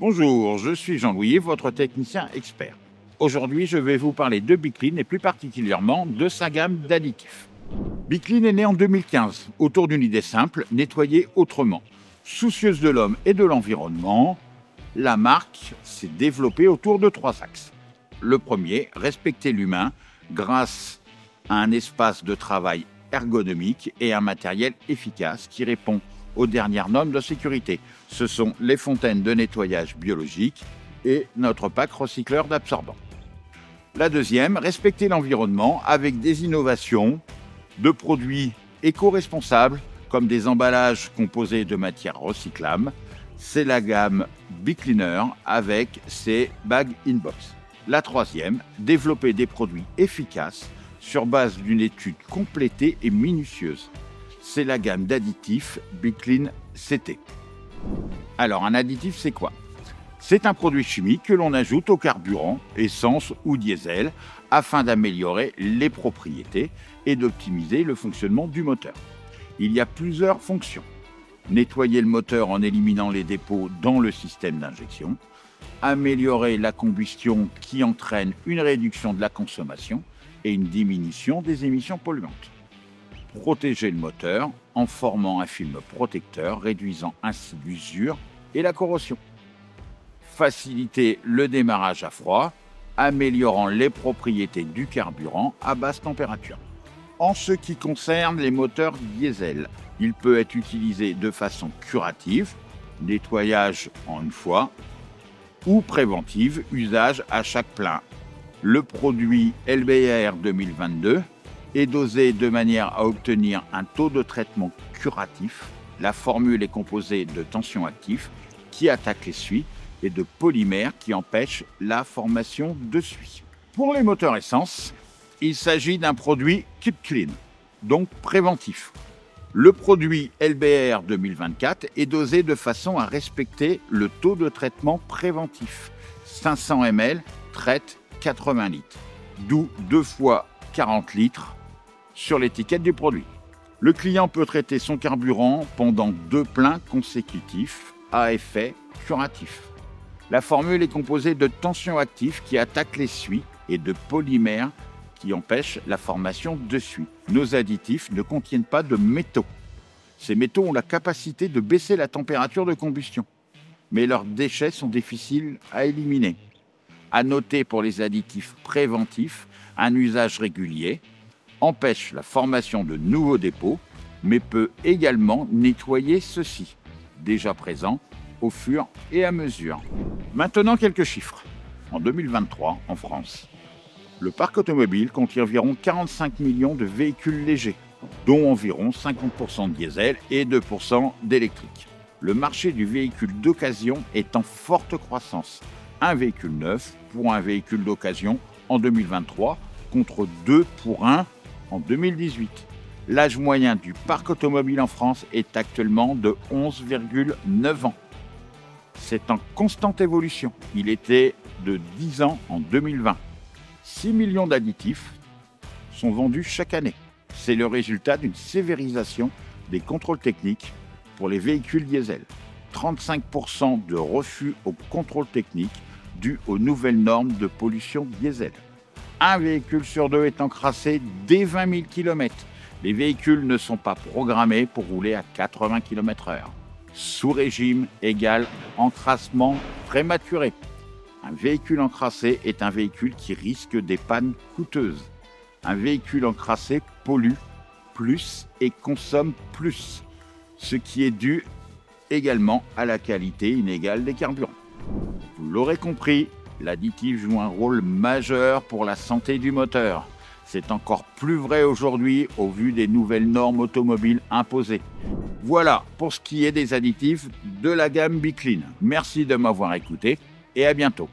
Bonjour, je suis Jean-Louis, votre technicien expert. Aujourd'hui, je vais vous parler de Biclean et plus particulièrement de sa gamme d'additifs. Biclean est né en 2015 autour d'une idée simple, nettoyer autrement. Soucieuse de l'homme et de l'environnement, la marque s'est développée autour de 3 axes. Le premier, respecter l'humain grâce à un espace de travail ergonomique et un matériel efficace qui répond aux dernières normes de sécurité. Ce sont les fontaines de nettoyage biologique et notre pack recycleur d'absorbants. La deuxième, respecter l'environnement avec des innovations de produits éco-responsables comme des emballages composés de matières recyclables. C'est la gamme Bicleaner avec ses bags in-box. La troisième, développer des produits efficaces sur base d'une étude complétée et minutieuse. C'est la gamme d'additifs Biclean CT. Alors, un additif, c'est quoi? C'est un produit chimique que l'on ajoute au carburant, essence ou diesel, afin d'améliorer les propriétés et d'optimiser le fonctionnement du moteur. Il y a plusieurs fonctions. Nettoyer le moteur en éliminant les dépôts dans le système d'injection, améliorer la combustion qui entraîne une réduction de la consommation et une diminution des émissions polluantes. Protéger le moteur en formant un film protecteur, réduisant ainsi l'usure et la corrosion. Faciliter le démarrage à froid, améliorant les propriétés du carburant à basse température. En ce qui concerne les moteurs diesel, il peut être utilisé de façon curative, nettoyage en une fois, ou préventive, usage à chaque plein. Le produit LBR 2022 est dosé de manière à obtenir un taux de traitement curatif. La formule est composée de tension actif qui attaque les suies et de polymères qui empêchent la formation de suie. Pour les moteurs essence, il s'agit d'un produit Keep Clean, donc préventif. Le produit LBR 2024 est dosé de façon à respecter le taux de traitement préventif. 500 ml traite 80 litres, d'où 2 fois 40 litres sur l'étiquette du produit. Le client peut traiter son carburant pendant 2 pleins consécutifs à effet curatif. La formule est composée de tension actif qui attaque les suies et de polymères qui empêchent la formation de suie. Nos additifs ne contiennent pas de métaux. Ces métaux ont la capacité de baisser la température de combustion, mais leurs déchets sont difficiles à éliminer. À noter pour les additifs préventifs, un usage régulier empêche la formation de nouveaux dépôts, mais peut également nettoyer ceux-ci, déjà présents au fur et à mesure. Maintenant, quelques chiffres. En 2023, en France, le parc automobile contient environ 45 millions de véhicules légers, dont environ 50% de diesel et 2% d'électrique. Le marché du véhicule d'occasion est en forte croissance. Un véhicule neuf pour un véhicule d'occasion en 2023 contre 2 pour 1 en 2018. L'âge moyen du parc automobile en France est actuellement de 11,9 ans. C'est en constante évolution. Il était de 10 ans en 2020. 6 millions d'additifs sont vendus chaque année. C'est le résultat d'une sévérisation des contrôles techniques pour les véhicules diesel. 35% de refus au contrôle technique dû aux nouvelles normes de pollution diesel. Un véhicule sur 2 est encrassé dès 20 000 km. Les véhicules ne sont pas programmés pour rouler à 80 km/h. Sous-régime égale encrassement prématuré. Un véhicule encrassé est un véhicule qui risque des pannes coûteuses. Un véhicule encrassé pollue plus et consomme plus, ce qui est dû également à la qualité inégale des carburants. Vous l'aurez compris, l'additif joue un rôle majeur pour la santé du moteur. C'est encore plus vrai aujourd'hui au vu des nouvelles normes automobiles imposées. Voilà pour ce qui est des additifs de la gamme Biclean. Merci de m'avoir écouté et à bientôt.